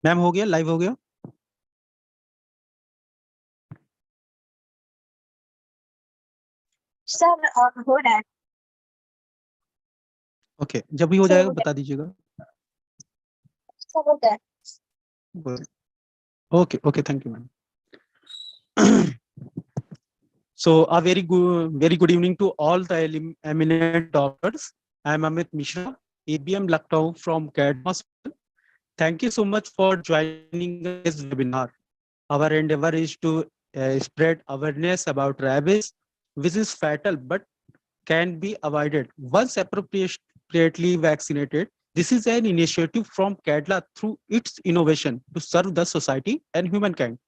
Ma'am हो गया, live हो गया? सर हो रहा है। ओके, जब भी हो सर जाएगा हो बता दीजिएगा। सर होता है। Okay okay, thank you ma'am. So a very good evening to all the eminent doctors. I am Amit Mishra, ABM Lucknow from CAD Hospital. Thank you so much for joining this webinar. Our endeavor is to spread awareness about rabies, which is fatal but can be avoided once appropriately vaccinated. This is an initiative from CADLA through its innovation to serve the society and humankind.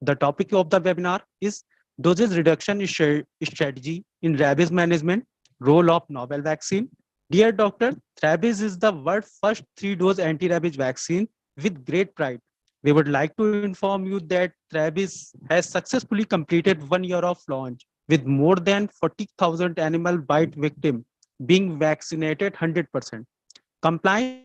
The topic of the webinar is dosage reduction strategy in rabies management, role of novel vaccine. Dear doctor, rabies is the world's first 3-dose anti-rabies vaccine. With great pride, we would like to inform you that rabies has successfully completed 1 year of launch with more than 40,000 animal bite victims being vaccinated 100%. Compliance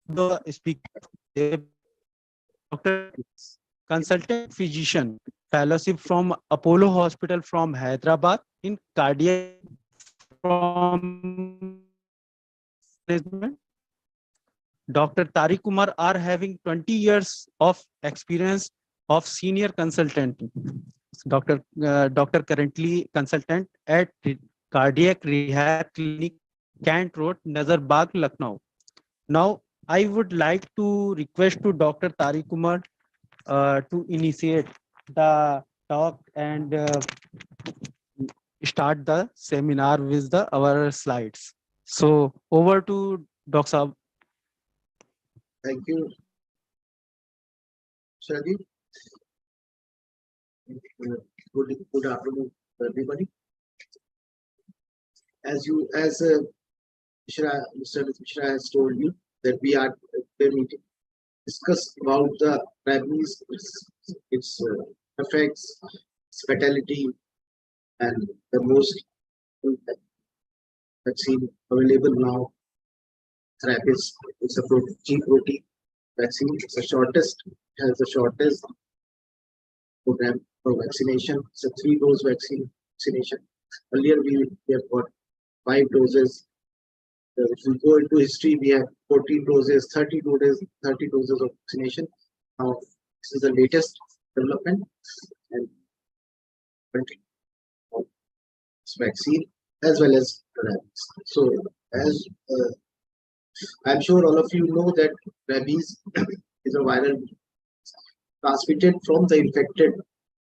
the speaker, Dr. Consultant Physician, Fellowship from Apollo Hospital from Hyderabad in Cardiac from Management. Dr. Tariq Kumar are having 20 years of experience of senior consultant. Doctor currently consultant at Cardiac Rehab Clinic, Kent Road, Nazarbagh, Lucknow. Now, I would like to request to Dr. Tariq Kumar to initiate the talk and start the seminar with our slides. So over to Dr. Saab. Thank you, Shadi. Good afternoon, everybody. As Mr. Mishra has told you that we are going to discuss about the rabies, its effects, its fatality, and the most vaccine available now. Rabies is a G protein vaccine. It's the shortest, has the shortest program for vaccination. It's a 3-dose vaccination. Earlier we have got 5 doses. If we go into history, we have 14 doses, 30 doses of vaccination. Now this is the latest development and this vaccine as well as rabies. So as I'm sure all of you know that rabies is a viral transmitted from the infected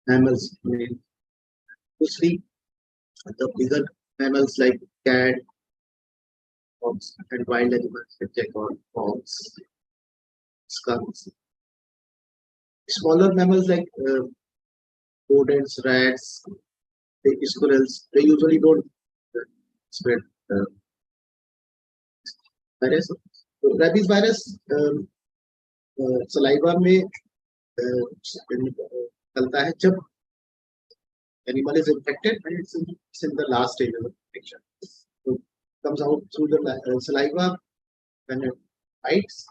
mammals. Mostly the bigger mammals like cat, fox, and wild animals like jackal, fox, skunks. Smaller mammals like rodents, rats, squirrels, they usually don't spread virus. So rabies virus saliva में चलता है जब animal is infected and it's in the last stage of infection. So it comes out through the saliva when it bites,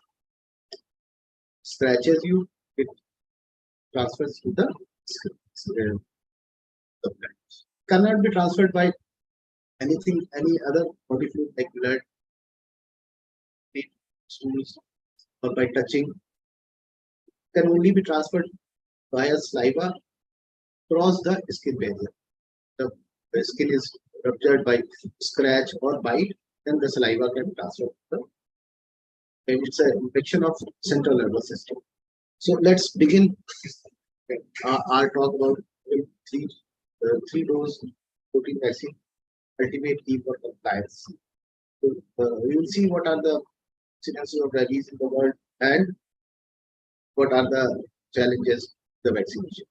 scratches you, it transfers to the skin. The blood cannot be transferred by anything, any other body fluid like blood, stools, or by touching. Can only be transferred via saliva across the skin barrier. The skin is ruptured by scratch or bite, then the saliva can transfer. And it's an infection of central nervous system. So let's begin our talk about 3-dose protein vaccine, ultimate key for compliance. So, we will see what are the incidences of rabies in the world and what are the challenges the vaccination.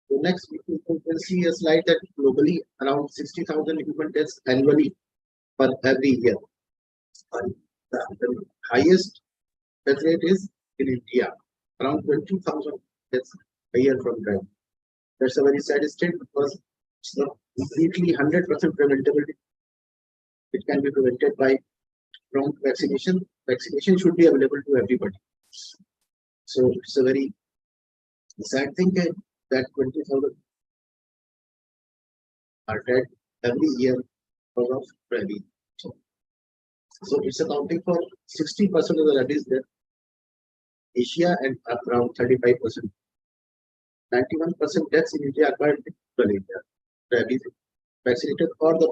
So next, we will see a slide that globally around 60,000 human deaths annually per every year. And the highest death rate is in India, around 20,000 deaths a year from rabies. That's a very sad state because it's not completely 100% preventable. It can be prevented by prompt vaccination. Vaccination should be available to everybody. So it's a very sad thing that 20,000 are dead every year because of rabies. So it's accounting for 60% of the rabies death in Asia and around 35%. 91% deaths in India occurred in rural India. Rabies vaccinated or the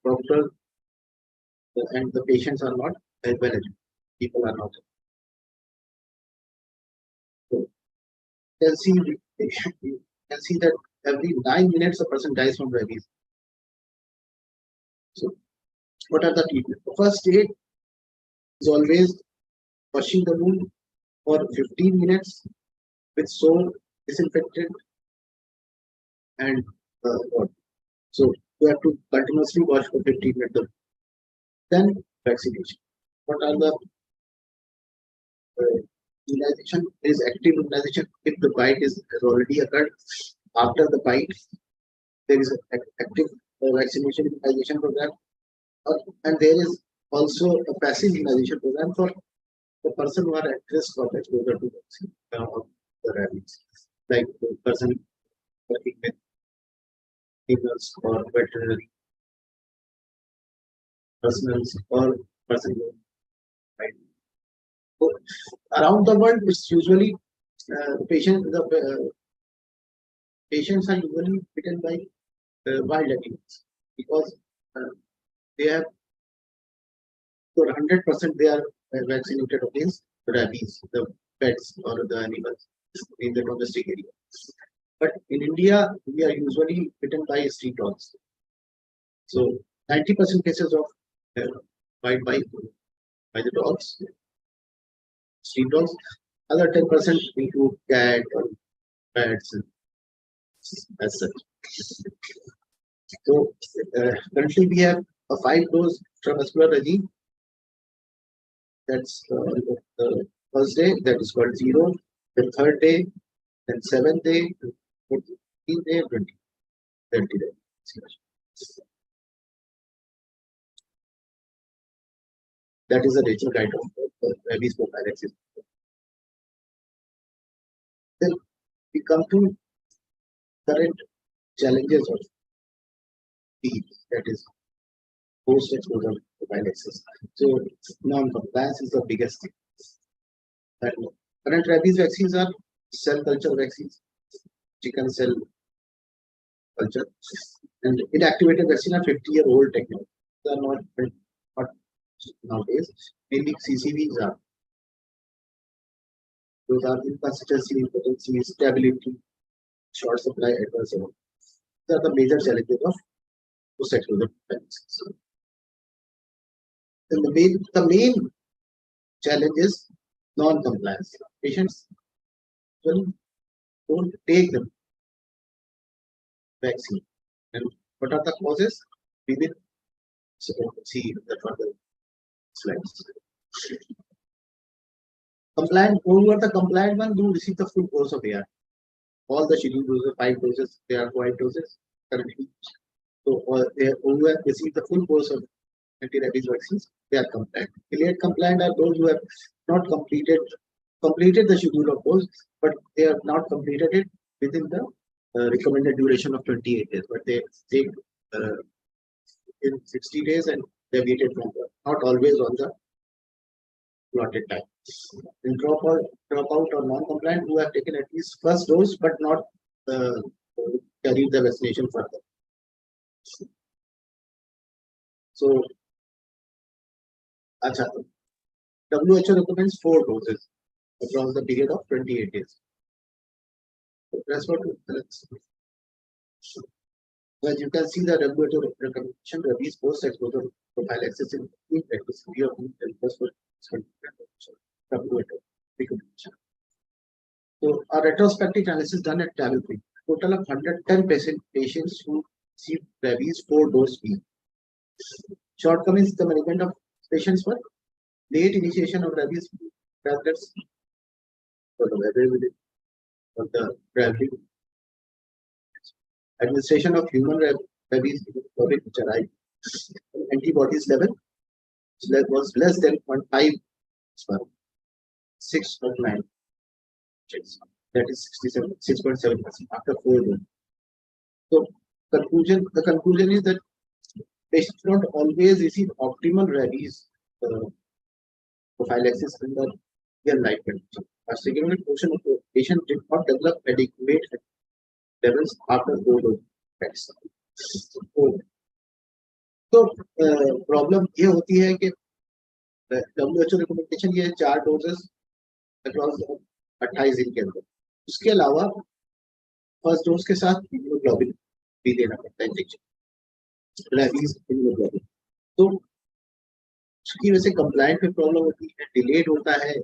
doctor and the patients are not well educated. People are not. So you can see that every 9 minutes a person dies from rabies. So what are the treatments? The first aid is always washing the wound for 15 minutes with soap, disinfectant, and water. So you have to continuously wash for 15 minutes. Then vaccination. What are the immunization? Is active immunization if the bite has already occurred. After the bite, there is an active vaccination immunization program, and there is also a passive immunization program for the person who are at risk of exposure to vaccine of the rabies, like the person working with animals or veterinary personnel or person right. So around the world, it's usually patients are usually bitten by wild animals because they have for 100% they are vaccinated against rabies, the pets or the animals in the domestic area. But in India, we are usually bitten by street dogs. So 90% cases of bite by the dogs, street dogs. Other 10% include cat or pets as such. So currently we have a 5-dose intramuscular regime. That's the first day, that is called 0, the third day, then 7th day, 14th day, 20th day. That is the nature guide of rabies prophylaxis. Then we come to current challenges of these, that is post-exposure prophylaxis. So non-compliance is the biggest thing. Current rabies vaccines are cell culture vaccines, chicken cell culture, and inactivated vaccine are 50-year-old technology. They are not nowadays. Mainly CCVs are. Those are inconsistency, impotency, stability, short supply, adverse event. These are the major challenges of post-exposure prophylaxis. And the main challenge is non-compliance. Patients don't take the vaccine. And what are the causes? We will see the further slides. Compliant, who are the compliant one do receive the full course of AR. All the scheduled doses, 5 doses, they are 5 doses currently. So who have received the full course of anti-rabies vaccines, they are compliant. Delayed compliant are those who have not completed the schedule of course, but they have not completed it within the recommended duration of 28 days. But they take in 60 days and deviated from that, not always on the allotted time. In dropout or non-compliant who have taken at least first dose but not carried the vaccination further. So, WHO recommends 4 doses across the period of 28 days. So that's what. As you can see, the WHO recommendation rabies post-exposure prophylaxis in practice WHO recommendation. So a retrospective analysis done at Travel Free. Total of 110 patients who received rabies 4-dose B. Shortcomings the management of patients were late initiation of rabies tablets for the availability of the traveling Administration of human rabies which arrived. Antibodies level was less than 0.5 per 6 of 9. That is 6.7% after 4 days. So the conclusion is that patients don't always receive optimal rabies prophylaxis under their life condition. A significant portion of the patient did not develop adequate levels after 4 days. तो problem ये होती है कि WHO recommendation ये 4 doses across 28 दिन के अंदर. उसके अलावा फर्स्ट डोज के साथ हीमोग्लोबिन भी देना पड़ता है इंजेक्शन रेबीज हीमोग्लोबिन. तो उसकी वजह से कंप्लायंट में प्रॉब्लम होती है, डिलेड होता है,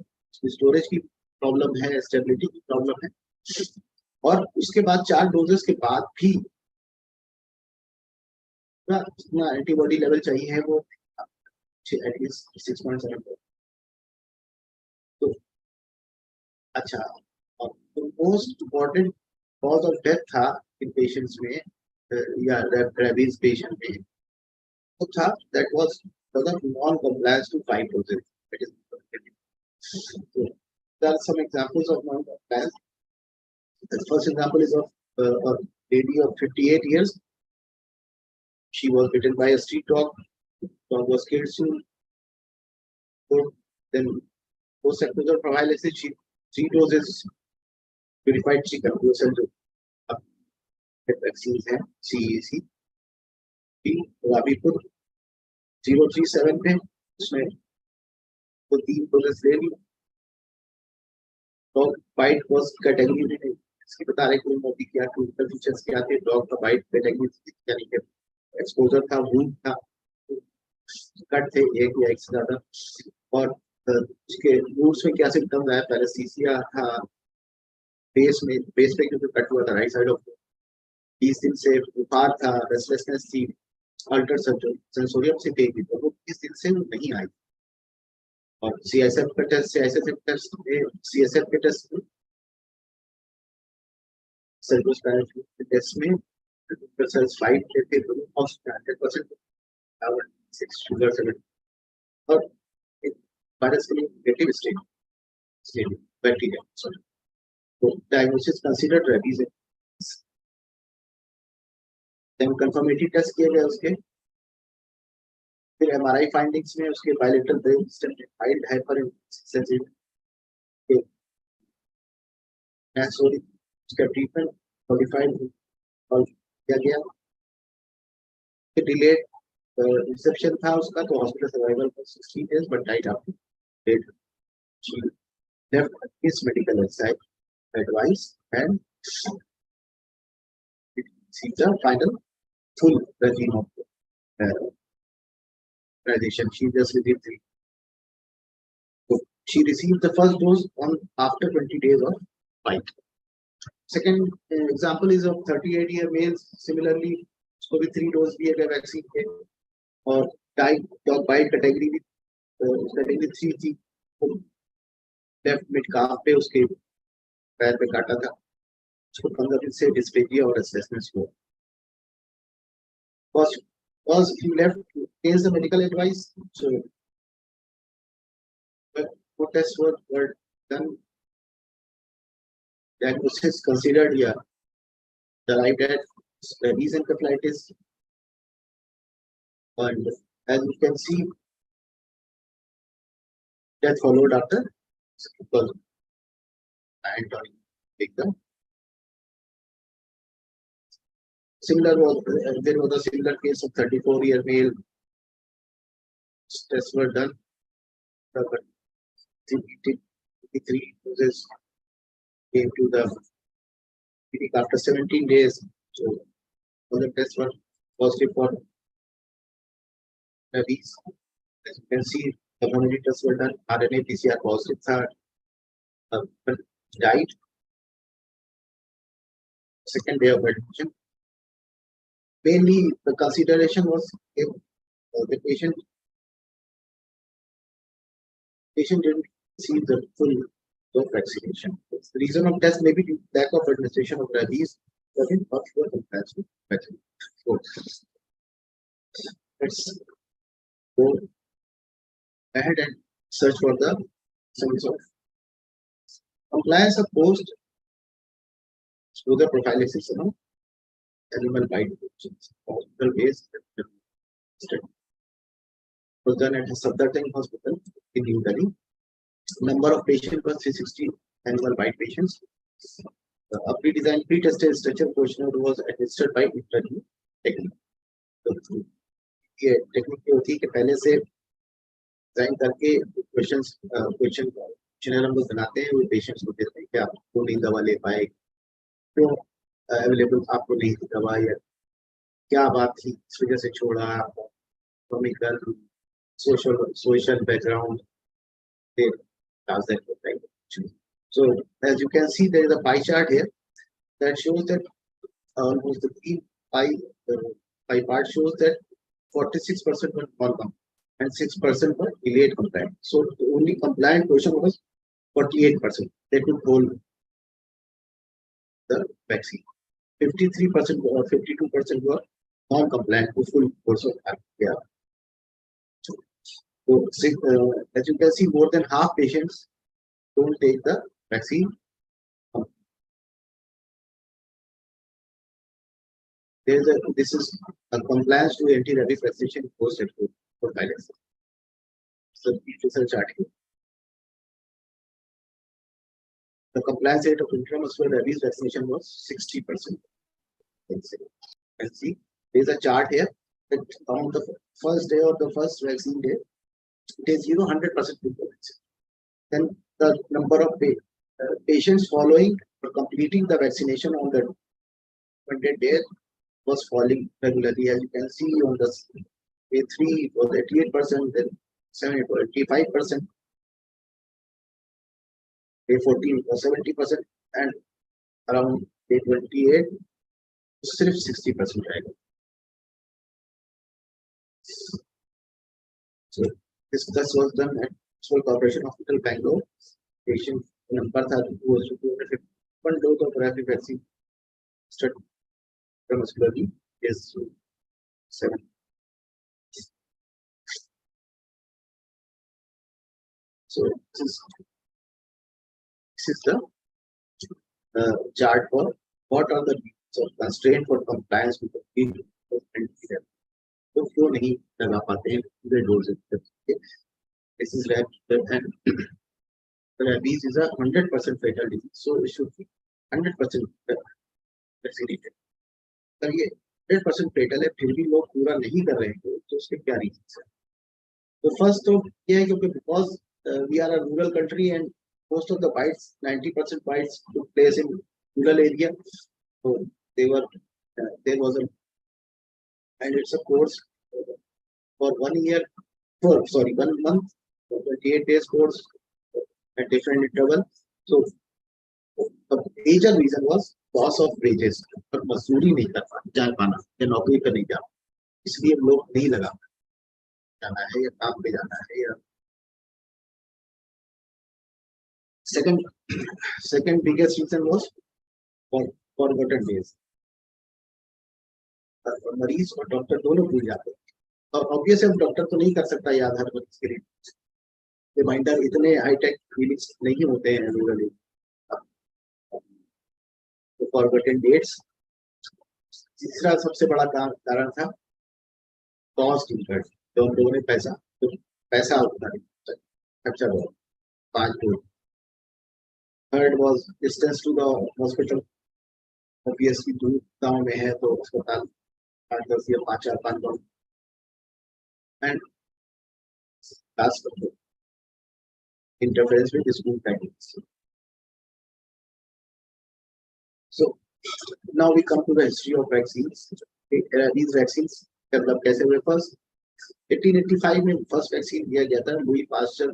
स्टोरेज की प्रॉब्लम है, स्टेबिलिटी की प्रॉब्लम है. और उसके बाद 4 डोजेस के बाद भी जितना एंटीबॉडी लेवल चाहिए है वो एटलीस्ट 6.7. तो अच्छा, most important cause of death था इन पेशेंट्स में या रेबीज पेशेंट में तो था that was non compliance to 5 doses. That is there are some examples of non compliance. The first example is of a lady of 58 years. She was bitten by a street dog. Dog was killed soon. So then post-exposure prophylaxis, 3 doses purified chicken. Vaccines हैं CEC. राबीपुर 037 पे उसमें तो 3 doses ले ली. Dog bite was category में इसकी बता रहे कि मोदी क्या क्लिनिकल फीचर्स क्या थे. डॉग का बाइट कैटेगरी यानी कि एक्सपोजर था, वूंड था, कट थे एक या एक से ज्यादा. और उसके रूट्स में क्या सिम्टम्स आया, पैरासीसिया था बेस पे क्योंकि कट हुआ था राइट साइड ऑफ 20 दिन से बुखार था, रेस्टलेसनेस थी, अल्टर सेंसोरियम से थी तो वो 20 दिन से नहीं आई. और सीएसएफ के टेस्ट में सेल्स 5 थे तो ऑलमोस्ट 100% और 6 शुगर 7 और वायरस के लिए नेगेटिव स्टेट बैक्टीरिया. सॉरी, तो डायग्नोसिस कंसीडर्ड रेबीज है. देन कंफर्मेटरी टेस्ट किए गए उसके, फिर एमआरआई फाइंडिंग्स में उसके bilateral brain stem hide hyper sensitive नेसोरी उसका ट्रीटमेंट मॉडिफाइड और किया गया. फिर डिलेड रिसेप्शन था उसका तो hospital survival for 16 days but died after date. She left his medical advice and received the final full regime of radiation. She just received 3. So she received the first dose on after 20 days of bite. Second example is of 38-year males. Similarly, उसको भी 3 dose दिए गए vaccine के और dog bite category भी category 3 थी. Left mid काफ पे उसके पैर पे काटा था. उसको 15 दिन से डिस्पेजिया और रेस्टलेसनेस हुआ. Was he left against the medical advice? So what tests were done? Diagnosis considered here. Arrived at rabies encephalitis, and as you can see, death followed after because Antony take them. There was a similar case of 34-year male. Tests were done. 3 doses came to the clinic after 17 days. So all the tests were positive for rabies. As you can see, the community tests were done. RNA PCR positive but died second day of admission. Mainly, the consideration was if the patient didn't receive the full dose vaccination. The reason of death may be lack of administration of rabies Again, not sure compliance with vaccine. So let's go ahead and search for the sense of compliance of post exposure prophylaxis, animal bite infections, hospital based study was done at Safdarjung Hospital in New Delhi. Number of patients was 360 animal bite patients. A pre-designed, pre-tested structure questionnaire was administered by interview technique. तो ये technique ये होती है कि पहले से design करके question हम लोग बनाते हैं, वो पेशेंट्स को देते हैं कि आपको नहीं दवा ले पाए, क्यों अवेलेबल आपको नहीं थी दवा, या क्या बात थी इस वजह से छोड़ा, economical social background, does that look like? So as you can see, there is a pie chart here that shows that almost the pie part shows that 46% were non-compliant and 6% were delayed compliant. So the only compliant portion was 48%. They could hold the vaccine. 53% or 52% were non-compliant to full course of care. So as you can see, more than half patients don't take the vaccine. This is a compliance to anti-rabies vaccination post-exposure prophylaxis. So research article. The compliance rate of intramuscular rabies vaccination was 60%. And see, there is a chart here that on the first day or the first vaccine day, it is 100% compliance. Then the number of patients following or completing the vaccination on the 20th day was falling regularly. As you can see on the day 3 it was 88%, then 7 or 85%, day 14 was 70%, and around day 28 सिर्फ 60% रहेगा. So this was done at Small Corporation Hospital, Bangalore. Patient number था was 251 dose of rabies vaccine study intramuscularly is 7. So this is the chart for what are the constraints for compliance with the field of antiviral. तो क्यों नहीं लगा पाते हैं पूरे doses. This is rabies is a 100% fatal disease, so it should be 100% vaccinated. अगर ये 100% fatal है फिर भी लोग पूरा नहीं कर रहे हैं तो उसके क्या रीजंस है. तो फर्स्ट तो ये है क्योंकि because we are a rural country and most of the bites, 90% bites took place in rural area. So there was a, and it's a course for 1 year, 1 month, 28 days course at different interval. So the major reason was loss of wages. पर मजदूरी नहीं कर पाना या नौकरी पर नहीं जाना, इसलिए लोग नहीं लगा जाना है या काम पे जाना है. या second biggest reason was forgotten days. मरीज और डॉक्टर दोनों भूल जाते हैं, और ऑब्वियसली हम डॉक्टर तो नहीं कर सकता याद हर मरीज के लिए. रिमाइंडर इतने हाईटेक क्लिनिक्स नहीं होते हैं रूरल एरिया. तो फॉरगॉटन डेट्स. तीसरा सबसे बड़ा कारण था कॉस्ट इंकर्ड. तो हम लोगों ने पैसा उतना खर्चा बहुत 5 लोग. Third was distance to the hospital. Obviously दूर गांव में है तो अस्पताल 8-10 या 5 गांव. And last interference with school timings. So now we come to the history of vaccines. These vaccines developed कैसे हुए. First 1885 में first vaccine दिया गया था. Louis Pasteur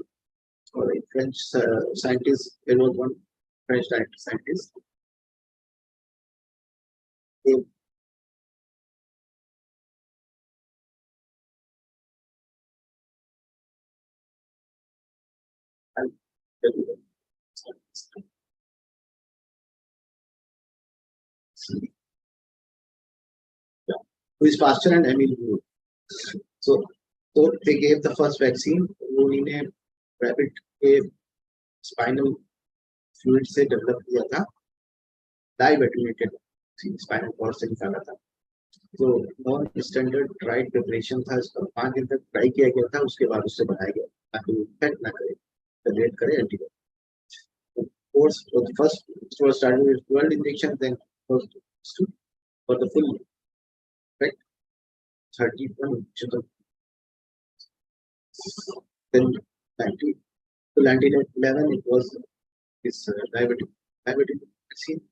और एक French scientist, there was one French scientist. who is faster and Emil Wood. So they gave the first vaccine. उन्होंने rabbit के spinal fluid से develop किया था, live attenuated spinal cord से निकाला था. तो नॉन स्टैंडर्ड ड्राई प्रिपरेशन था, इसका 5 दिन तक ड्राई किया गया था, उसके बाद उससे बनाया गया ताकि वो इफेक्ट ना करे, जनरेट करे antibody. Course first was started with 12 injections, then for the full effect 31 injections. Then 1911 it was this diabetic vaccine.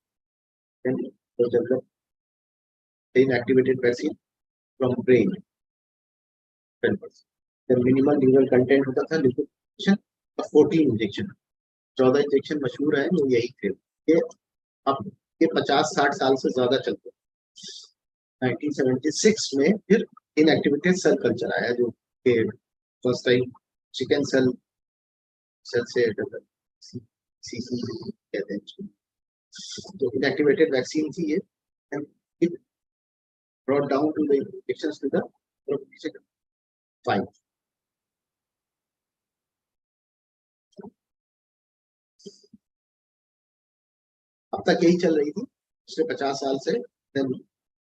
Then it was developed inactivated vaccine from brain 10%. The minimal neural content होता था, liquid 14 injection, 14 injection मशहूर है, वो यही थे. ये अब ये 50-60 साल से ज्यादा चलते हैं. 1976 में फिर इनएक्टिवेटेड सेल कल्चर आया, जो कि फर्स्ट टाइम चिकन सेल से सीसी कहते हैं. तो इनएक्टिवेटेड वैक्सीन थी ये, and it brought down to the infections to the population 5. अब तक यही चल रही थी पिछले 50 साल से. Then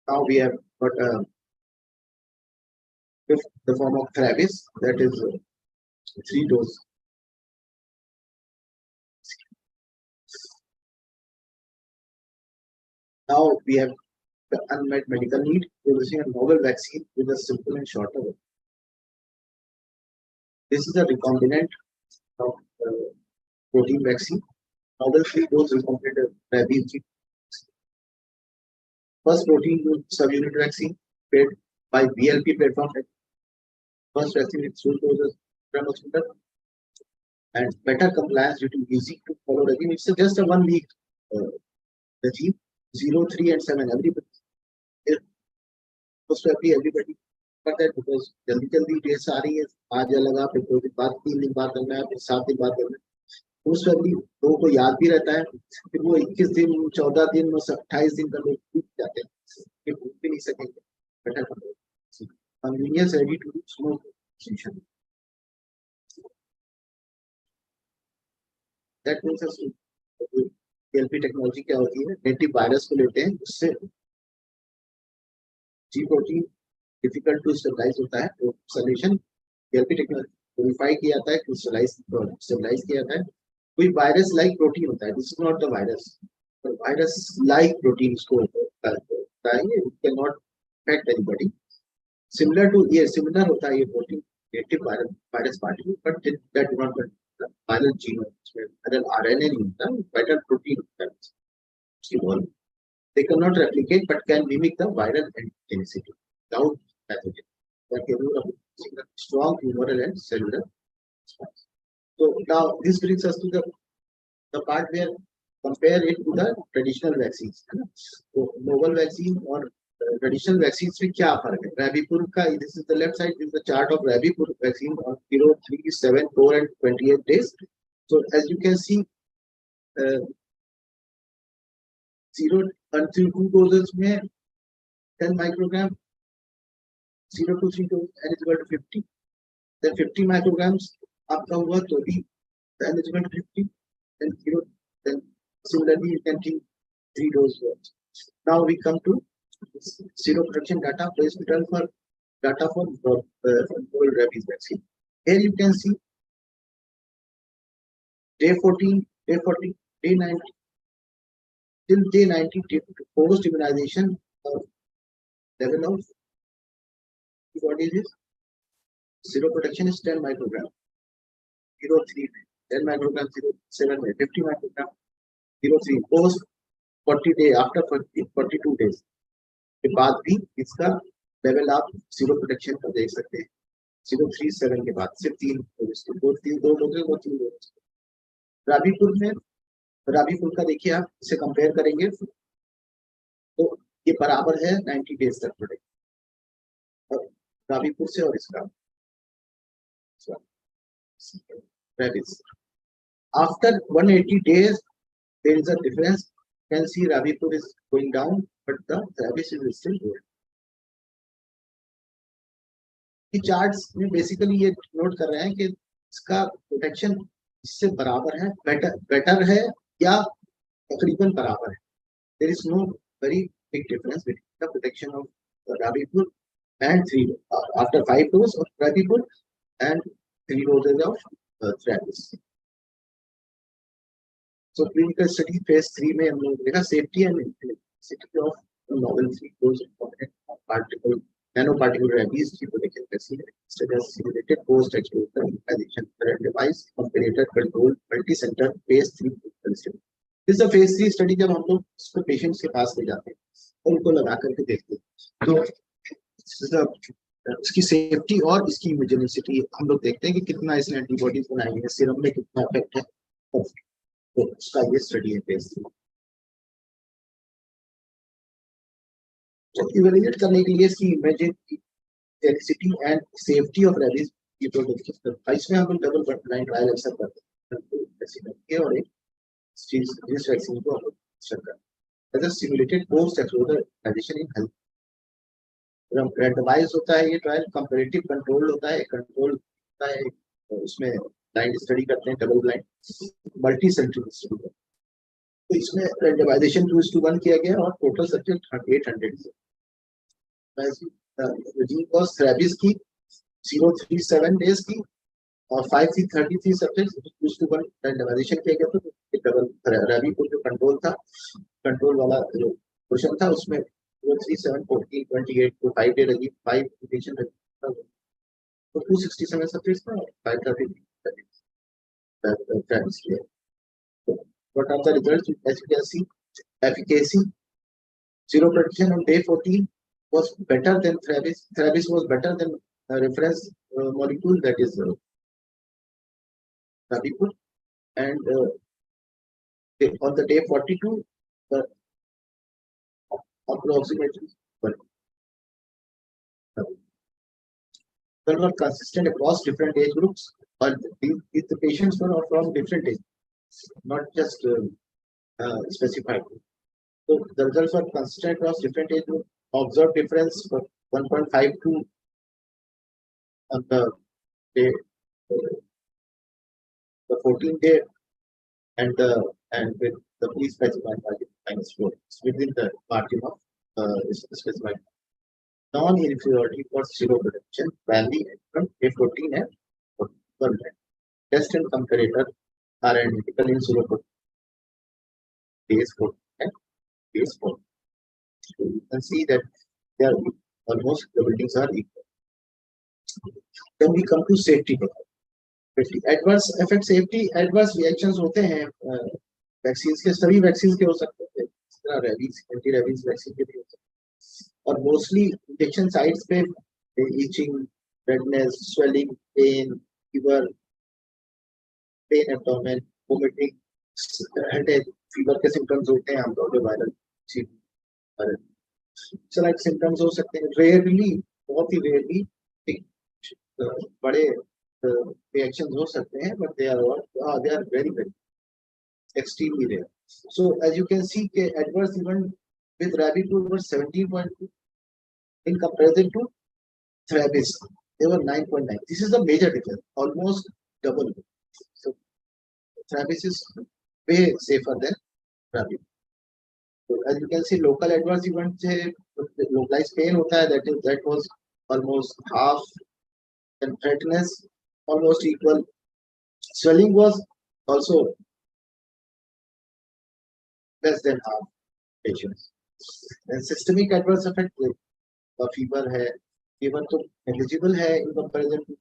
now we have got the form of Travis, that is 3 dose. Now we have the unmet medical need, producing a novel vaccine with a simple and shorter one. This is a recombinant of protein vaccine. Novel 3-dose recombinant rabies. First protein subunit vaccine paired by VLP platform. First vaccine with 3 doses and better compliance due to easy to follow regime. It's just a 1 week regime. 0, 3 and 7 everybody. Most probably everybody for that, because जल्दी dates आ रही है, आज लगा फिर 2 दिन बाद 3 दिन बाद करना है, फिर 7 दिन बाद करना है. most probably लोगों को याद भी रहता है, फिर वो 21 दिन 14 दिन 28 दिन का लोग भूल जाते हैं, ये भूल भी नहीं सकेंगे. Better convenience ready to do smoke solution. That means PLP technology क्या होती है, नेटिव वायरस को लेते हैं, उससे G protein difficult to stabilize होता है, तो सॉल्यूशन PLP टेक्नोलॉजी प्यूरिफाई किया जाता है, स्टेबलाइज किया जाता है. कोई वायरस लाइक प्रोटीन होता है, this is not the virus, virus like protein इसको होता है, it cannot affect anybody. Similar to ये सिमिलर होता है ये protein native virus particle, but that do not viral gene अगर RNA नहीं होता, वायरल प्रोटीन होता है उसकी ball. They cannot replicate but can mimic the viral genicity without pathogen. They are capable of producing a strong humoral and cellular response. So now this brings us to the part where compare it to the traditional vaccines. So novel vaccine or traditional vaccines में क्या फर्क है? Rabipur का, this is the left side, this is the chart of Rabipur vaccine on 0, 3, 7, 4 and 28 days. So as you can see, 0 until 2 doses में 10 microgram, 0 to 3 doses n is equal to 50. Then 50 micrograms आपका हुआ तो भी n is equal to 50. Then similarly you can take 3 doses. Now we come to zero protection data placed for data for novel rabies vaccine. Here you can see day 14, day 40, day 90. Till day 90, post immunization level of antibodies is zero protection is 10 microgram, 0, 3, 10 microgram, 0, 7, 50 microgram, 0, 3. Post 40 day after 42 days के बाद भी इसका level आप zero protection का देख सकते हैं. 0, 3, 7 के बाद सिर्फ 3 डोजेस. राबीपुर का देखिए, आप इसे कंपेयर करेंगे तो ये बराबर है 90 डेज तक प्रोटेक्ट राबीपुर से और इसका rabies. After 180 days there is a difference. You can see Rabipur is going down, but the rabies is still going. कि चार्ट्स में बेसिकली ये नोट कर रहे हैं कि इसका प्रोटेक्शन इससे बराबर है, बेटर है या तकरीबन बराबर है. There is no very big difference between the protection of Rabipur and after 5 doses of Rabipur and 3 doses of Thravis. So clinical study phase 3 में हम लोग देखा safety and efficacy of novel 3 dose particle nanoparticle rabies की protection कैसी है. Study has simulated post-exposure immunization device comparator control multi-center phase 3 clinical study. This is a phase 3 study जब हम लोग इसको पेशेंट्स के पास ले जाते हैं और उनको लगा करके देखते हैं तो इसकी सेफ्टी और इसकी इम्यूनोजेनिसिटी हम लोग देखते हैं कि कितना इसने एंटीबॉडीज बनाई है, सीरम में कितना इफेक्ट है, तो उसका ये स्टडी है फेज 3. इवैल्यूएट करने के लिए इसकी इमेजिनिटी एंड सेफ्टी ऑफ रेबीज की तो इसमें हम लोग डबल ब्लाइंड ट्रायल ऐसा करते हैं और एक इस वैक्सीन को हम चेक करते हैं. As simulated post exposure immunization in health. Randomize होता है ये ट्रायल, कंपैरेटिव कंट्रोल होता है, कंट्रोल होता है, उसमें ब्लाइंड स्टडी करते हैं, double blind multi centre study. तो इसमें रैंडमाइजेशन 2:1 किया गया और total subject 800 regime was Thravis की 037 days की और 533 सब्जेक्ट 2:1 रैंडमाइजेशन किया गया. तो डबल Rabipur जो कंट्रोल था, कंट्रोल वाला जो पोर्शन था उसमें 037 14 28 तो 5 डे लगी, 5 पेशेंट लगी, तो 267 सब्जेक्ट्स में 533 Thravis किया. What are the results? As you can see, efficacy, zero protection on day 14 was better than Thravis. Thravis was better than reference molecule, that is Rabipur. And on the day 42, approximately were consistent across different age groups, but the patients were from different ages, not just specified. So the results were consistent across different age groups. Observed difference for 1.52 on the day, the 14 day, and with the pre-specified margin -4 within the margin of specified. Non-inferiority for zero protection value from day 14 and 1. Test and comparator are identical in zero protection days 14 and days 4. So you can see that they are almost, the buildings are equal. Then we come to safety. Adverse effect safety, adverse reactions होते हैं vaccine के, सभी vaccine के हो सकते हैं, इस तरह रेबीज, एंटी रेबीज वैक्सीन के भी हो सकते हैं. और मोस्टली इंजेक्शन साइट्स पे itching, redness, swelling, pain, fever, pain abdomen, vomiting, headache, fever के symptoms होते हैं आमतौर पे वायरल लाइक सिम्टम्स हो सकते हैं. रेयरली, बहुत ही रेयरली बड़े reactions हो सकते हैं, but they are very extremely rare. So as you can see, adverse event with Rabipur were 17.2 in comparison to Thravis, they were 9.9. This is the major difference, almost double. So Thravis is way safer than Rabipur. So as you can see, local adverse event से localized pain होता है, that was almost half, and redness almost equal. Swelling was also less than half patients. And systemic adverse effect, fever है, fever तो negligible है in comparison to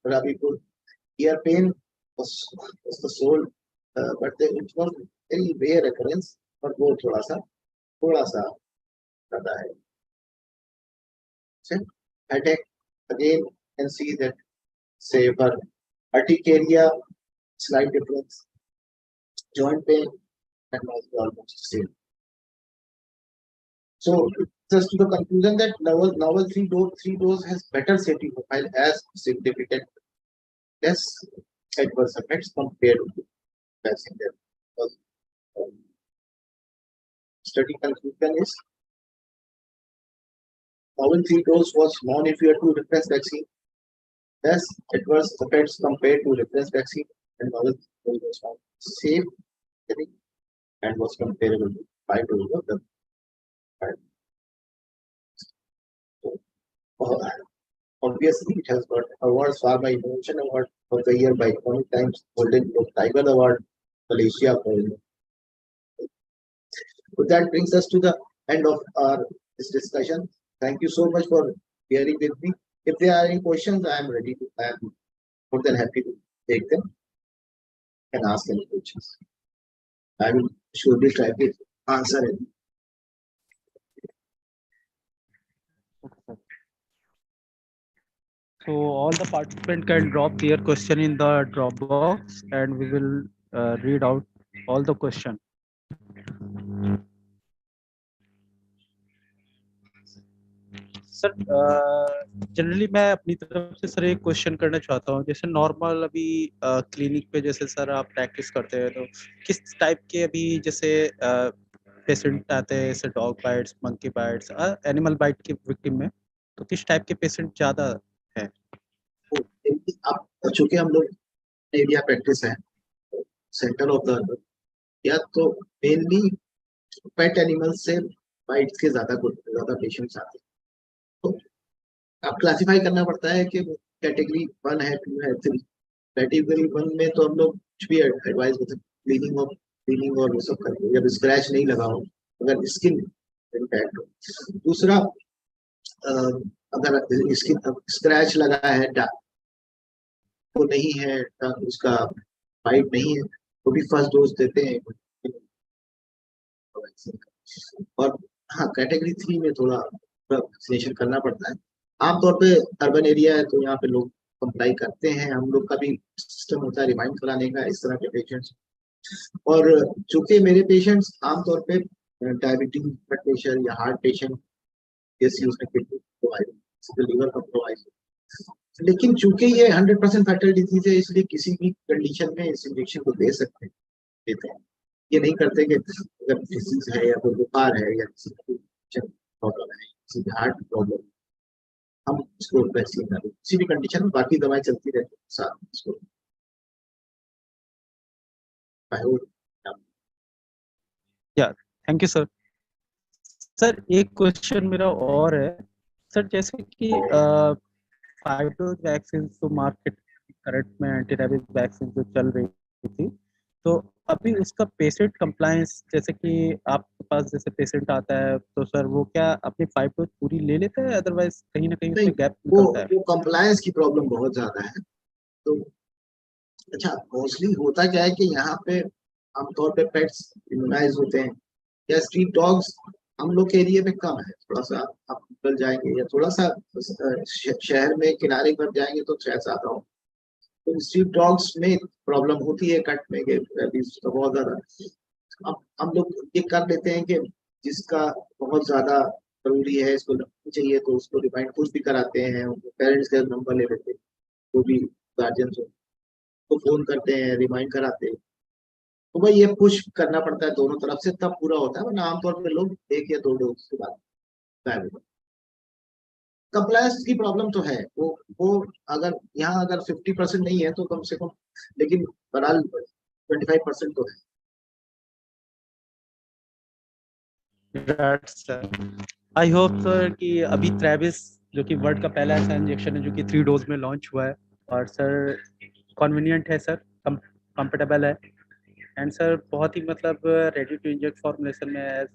Rabipur. Ear pain was the sole, but it was very rare occurrence, but वो थोड़ा सा ज़्यादा है. Headache, again you can see that safer. Urticaria, slight difference. Joint pain, and almost the same. So just to the conclusion that novel 3 dose has better safety profile, as significant less adverse effects compared to vaccine. Study conclusion is novel 3-dose was non-inferior to reference vaccine. Thus, adverse effects compared to reference vaccine and novel 3-dose was found safe and was comparable to 5-dose of the obviously, it has got awards: Pharma Innovation Award of the Year by Economic Times, Golden Globe Tiger Award, Malaysia. So that brings us to the end of our this discussion. Thank you so much for bearing with me. If there are any questions, I am more than happy to take them and ask any questions. I will surely try to answer it. So all the participants can drop their question in the drop box and we will read out all the question. Sir generally मैं अपनी तरफ से sir एक question करना चाहता हूँ, जैसे normal अभी क्लिनिक पे जैसे सर आप प्रैक्टिस करते हैं तो किस टाइप के अभी जैसे पेशेंट आते हैं, जैसे dog bites, monkey bites, animal bite के विक्टिम में, तो किस टाइप के पेशेंट ज्यादा है? आप चूंकि हम लोग एरिया प्रैक्टिस है सेंटर ऑफ द या तो मेनली पेट एनिमल से बाइट्स के ज्यादा पेशेंट्स आते हैं, तो आप क्लासिफाई करना पड़ता है कि कैटेगरी 1 है, 2 है, 3। कैटेगरी 1 में तो हम लोग कुछ भी एडवाइस होते हैं, क्लीनिंग और वो सब करके, जब स्क्रैच नहीं लगा हो, अगर स्किन इम्पैक्ट हो। दूसरा, अगर स्किन स्क्रैच लगा है, वो नहीं है, उसका बाइट नहीं है, तो भी फर्स्ट डोज देते हैं। और हाँ, कैटेगरी 3 में थोड़ा वैक्सीनेशन करना पड़ता है। आमतौर पे अर्बन एरिया है तो यहाँ पे लोग कंप्लाई करते हैं, हम लोग का भी सिस्टम होता है रिमाइंड कराने का इस तरह के पेशेंट्स। और चूंकि मेरे पेशेंट्स आमतौर पे डायबिटीज, ब्लड प्रेशर या हार्ट पेशेंट, लीवर कॉम्प्रोमाइज, लेकिन चूंकि ये 100% फैटल डिजीज है, इसलिए किसी भी कंडीशन में इस इंजेक्शन को देते हैं। ये नहीं करते कि अगर डिसीज है या कोई बुखार है या किसी प्रॉब्लम है, किसी हार्ट प्रॉब्लम, हम इसको वैक्सीन करें किसी भी कंडीशन में, बाकी दवाएं चलती रहती है साथ में इसको। Thank you sir. सर एक क्वेश्चन मेरा और है सर, जैसे कि 5 डोज वैक्सीन तो मार्केट करंट में एंटी रेबीज वैक्सीन जो चल रही थी, तो अभी उसका पेशेंट कंप्लायंस, जैसे कि आपके पास जैसे पेशेंट आता है तो सर वो क्या अपनी 5 डोज पूरी ले लेता है, अदरवाइज कहीं ना कहीं उसमें गैप निकलता है? वो कंप्लायंस की प्रॉब्लम बहुत ज्यादा है। तो अच्छा, मोस्टली होता क्या है कि यहाँ पे आमतौर पे पेट्स इम्यूनाइज होते हैं, या स्ट्रीट डॉग्स हम लोग के एरिया में कम है। थोड़ा सा आप निकल जाएंगे या थोड़ा सा शहर में किनारे पर जाएंगे तो शायद ज्यादा हो, तो स्ट्रीट डॉग्स में प्रॉब्लम होती है कटने के तो बहुत ज्यादा। अब हम लोग ये कर लेते हैं कि जिसका बहुत ज्यादा जरूरी है, इसको चाहिए, तो उसको रिमाइंड खुद भी कराते हैं, पेरेंट्स का नंबर ले लेते हैं, वो भी गार्जियन को फोन करते हैं, रिमाइंड कराते हैं। तो भाई ये पुश करना पड़ता है दोनों तरफ से, तब पूरा होता है, वरना आमतौर पर लोग 1 या 2 डोज के बाद गायब हो। कंप्लायंस की प्रॉब्लम तो है, वो अगर यहाँ अगर 50% नहीं है तो कम से कम, लेकिन बहरहाल 25% तो है। आई होप सर कि अभी ट्रेविस जो कि वर्ल्ड का पहला ऐसा इंजेक्शन है जो कि 3 डोज में लॉन्च हुआ है, और सर कन्वीनियंट है सर, कंफर्टेबल है, एंड सर बहुत ही मतलब रेडी टू इंजेक्ट फॉर्मुलेशन में, एज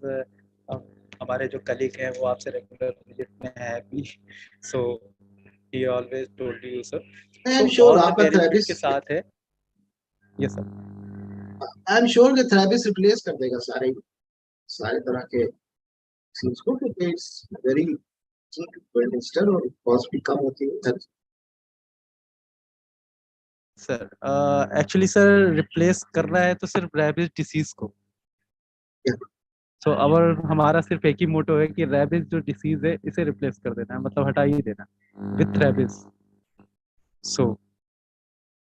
हमारे जो कलीग हैं वो आपसे रेगुलर विजिट में है अभी, so he always told you sir, I am sure आपका के थेरेपिस्ट साथ है। Yes sir, I am sure कि थेरेपिस्ट रिप्लेस कर देगा सारे तरह के वैक्सीन्स को, क्योंकि इट्स वेरी चीप एडमिनिस्टर और कॉस्ट भी कम होती है। सर एक्चुअली सर रिप्लेस करना है तो सिर्फ रेबीज डिसीज को, तो अब हमारा सिर्फ एक ही मोटो है कि रेबीज जो डिसीज है इसे रिप्लेस कर देना है, मतलब हटा ही देना with rabies. So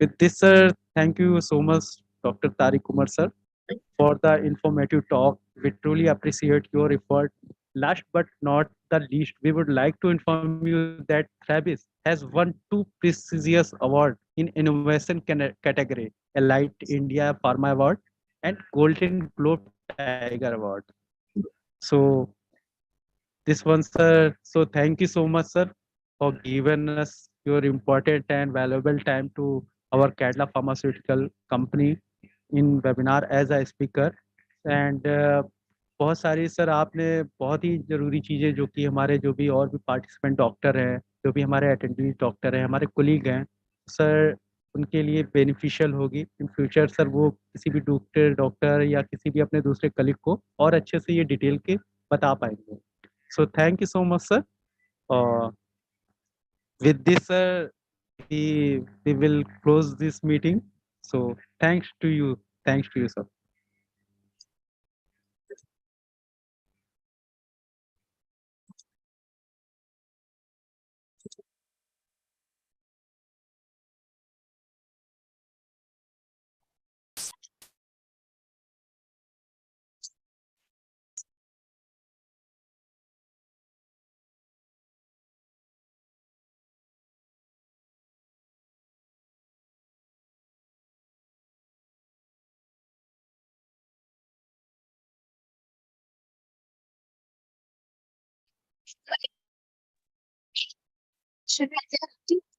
with this sir, thank you so much doctor Tariq Umar sir for the informative talk. We truly appreciate your effort last but not the least, we would like to inform you that Travis has won 2 prestigious awards in innovation category, Elite India Pharma Award and Golden Globe Tiger Award. So this one, sir. So thank you so much, sir, for giving us your important and valuable time to our Cadla Pharmaceutical Company in webinar as a speaker. And बहुत सारी sir आपने बहुत ही ज़रूरी चीज़ें जो कि हमारे जो भी और भी पार्टिसिपेंट डॉक्टर हैं, जो भी हमारे अटेंडेंट डॉक्टर हैं, हमारे कोलीग हैं, सर उनके लिए बेनिफिशियल होगी इन फ्यूचर। सर वो किसी भी डॉक्टर या किसी भी अपने दूसरे कलीग को और अच्छे से ये डिटेल के बता पाएंगे। So thank you so much, sir. Uh, with this, sir, we will close this meeting. So thanks to you. Thanks to you, sir. Should we accept?